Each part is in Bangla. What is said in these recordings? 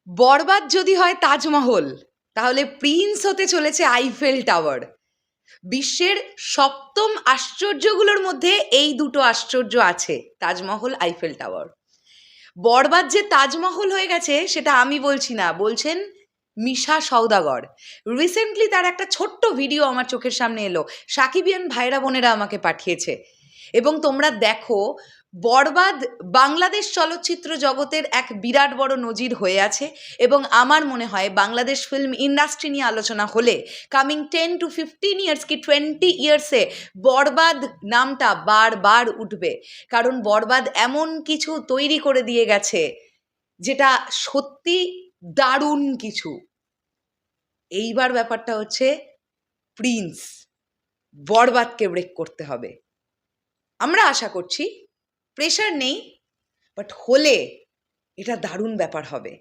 বরবাদ যদি হয় তাজমহল, তাহলে প্রিন্স হতে চলেছে আইফেল টাওয়ার। বিশ্বের সপ্তম আশ্চর্যগুলোর মধ্যে এই দুটো আশ্চর্য আছে, তাজমহল, আইফেল টাওয়ার। বরবাদ যে তাজমহল হয়ে গেছে সেটা আমি বলছি না, বলছেন মিশা সওদাগর। রিসেন্টলি তার একটা ছোট্ট ভিডিও আমার চোখের সামনে এলো, সাকিবিয়ান ভাইরা বোনেরা আমাকে পাঠিয়েছে, এবং তোমরা দেখো। বরবাদ বাংলাদেশ চলচ্চিত্র জগতের এক বিরাট বড় নজির হয়ে আছে, এবং আমার মনে হয় বাংলাদেশ ফিল্ম ইন্ডাস্ট্রি নিয়ে আলোচনা হলে কামিং 10 to 15 ইয়ার্স কি 20 ইয়ার্সে বরবাদ নামটা বারবার উঠবে। কারণ বরবাদ এমন কিছু তৈরি করে দিয়ে গেছে যেটা সত্যি দারুণ কিছু। এইবার ব্যাপারটা হচ্ছে প্রিন্স, বরবাদকে ব্রেক করতে হবে। আমরা আশা করছি, প্রেশার নেই, বাট হলে এটা দারুণ ব্যাপার হবে।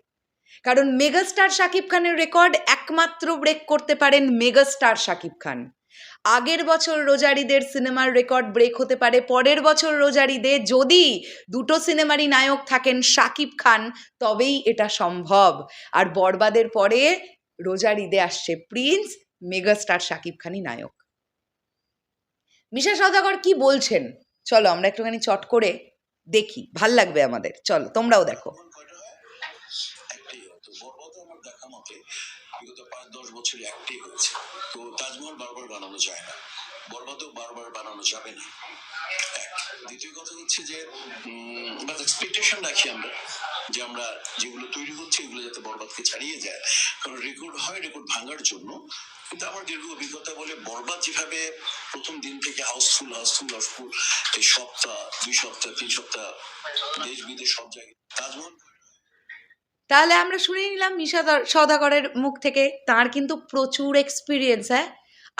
কারণ মেগাস্টার শাকিব খানের রেকর্ড একমাত্র ব্রেক করতে পারেন মেগাস্টার শাকিব খান। আগের বছর রোজার ঈদের সিনেমার রেকর্ড ব্রেক হতে পারে পরের বছর রোজার ঈদে, যদি দুটো সিনেমারই নায়ক থাকেন শাকিব খান, তবেই এটা সম্ভব। আর বরবাদের পরে রোজার ঈদে আসছে প্রিন্স, মেগাস্টার শাকিব খানই নায়ক। মিশা সওদাগর কি বলছেন চলো আমরা একটুখানি চট করে দেখি, ভাল লাগবে আমাদের। চলো তোমরাও দেখো। বিগত 5-10 বছর একটাই হয়েছে, তো তাজমহল বারবার বানানো যায় না, বরবাদও বারবার বানানো যাবে না। দ্বিতীয় কথা হচ্ছে যে এক্সপেকটেশন রাখি আমরা, যে আমরা যেগুলো তৈরি হচ্ছে এগুলো যাতে বরবাদকে ছাড়িয়ে যায়, কারণ রেকর্ড হয় রেকর্ড ভাঙার জন্য। কিন্তু আমার দীর্ঘ অভিজ্ঞতা বলে বরবাদ যেভাবে প্রথম দিন থেকে হাউসফুল এই সপ্তাহ 2 সপ্তাহ 3 সপ্তাহ দেশ বিদেশ সব জায়গায় তাজমহল। তাহলে আমরা শুনে নিলাম মিশা সওদাগরের মুখ থেকে। তার কিন্তু প্রচুর এক্সপিরিয়েন্স।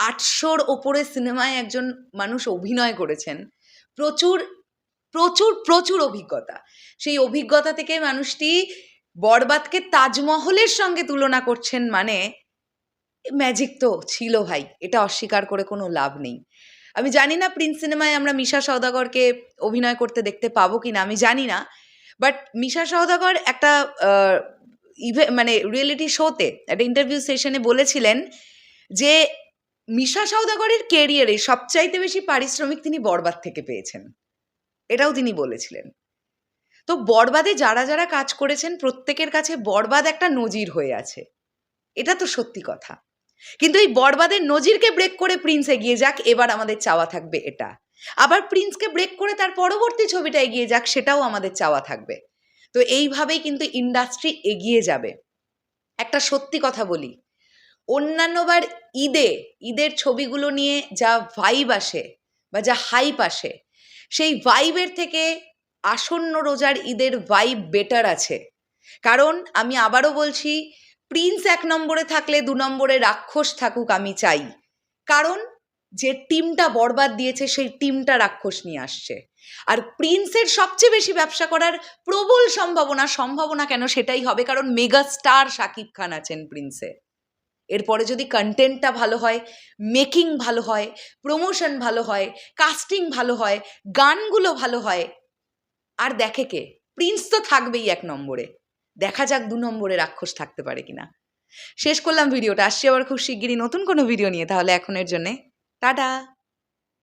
800-র ওপরে সিনেমায় একজন মানুষ অভিনয় করেছেন, প্রচুর প্রচুর প্রচুর অভিজ্ঞতা। সেই অভিজ্ঞতা থেকে মানুষটি বরবাদকে তাজমহলের সঙ্গে তুলনা করছেন, মানে ম্যাজিক তো ছিল ভাই, এটা অস্বীকার করে কোনো লাভ নেই। আমি জানি না প্রিন্স সিনেমায় আমরা মিশা সওদাগরকে অভিনয় করতে দেখতে পাবো কিনা, আমি জানি না। বাট মিশা সওদাগর একটা মানে রিয়েলিটি শোতে একটা ইন্টারভিউ সেশনে বলেছিলেন যে মিশা সওদাগরের কেরিয়ারে সবচাইতে বেশি পারিশ্রমিক তিনি বরবাদ থেকে পেয়েছেন, এটাও তিনি বলেছিলেন। তো বরবাদে যারা যারা কাজ করেছেন প্রত্যেকের কাছে বরবাদ একটা নজির হয়ে আছে, এটা তো সত্যি কথা। কিন্তু এই বরবাদের নজিরকে ব্রেক করে প্রিন্স এগিয়ে যাক, এবার আমাদের চাওয়া থাকবে এটা। আবার প্রিন্সকে ব্রেক করে তার পরবর্তী ছবিটা এগিয়ে যাক, সেটাও আমাদের চাওয়া থাকবে। তো এইভাবেই কিন্তু ইন্ডাস্ট্রি এগিয়ে যাবে। একটা সত্যি কথা বলি, অন্যান্যবার ঈদের ছবিগুলো নিয়ে যা ভাইব আসে বা যা হাইপ আসে, সেই ভাইবের থেকে আসন্ন রোজার ঈদের ভাইব বেটার আছে। কারণ আমি আবারও বলছি, প্রিন্স 1 নম্বরে থাকলে 2 নম্বরে রাক্ষস থাকুক আমি চাই। কারণ যে টিমটা বরবাদ দিয়েছে সেই টিমটা রাক্ষস নিয়ে আসছে। আর প্রিন্সের সবচেয়ে বেশি ব্যবসা করার প্রবল সম্ভাবনা কেন সেটাই হবে, কারণ মেগা স্টার শাকিব খান আছেন প্রিন্সে। এরপরে যদি কন্টেন্টটা ভালো হয়, মেকিং ভালো হয়, প্রমোশন ভালো হয়, কাস্টিং ভালো হয়, গানগুলো ভালো হয়, আর দেখে কে? প্রিন্স তো থাকবেই 1 নম্বরে। দেখা যাক 2 নম্বরে রাক্ষস থাকতে পারে কিনা। শেষ করলাম ভিডিওটা, আসছি আবার খুব শিগগিরই নতুন কোনো ভিডিও নিয়ে। তাহলে এখনের জন্যে টাটা।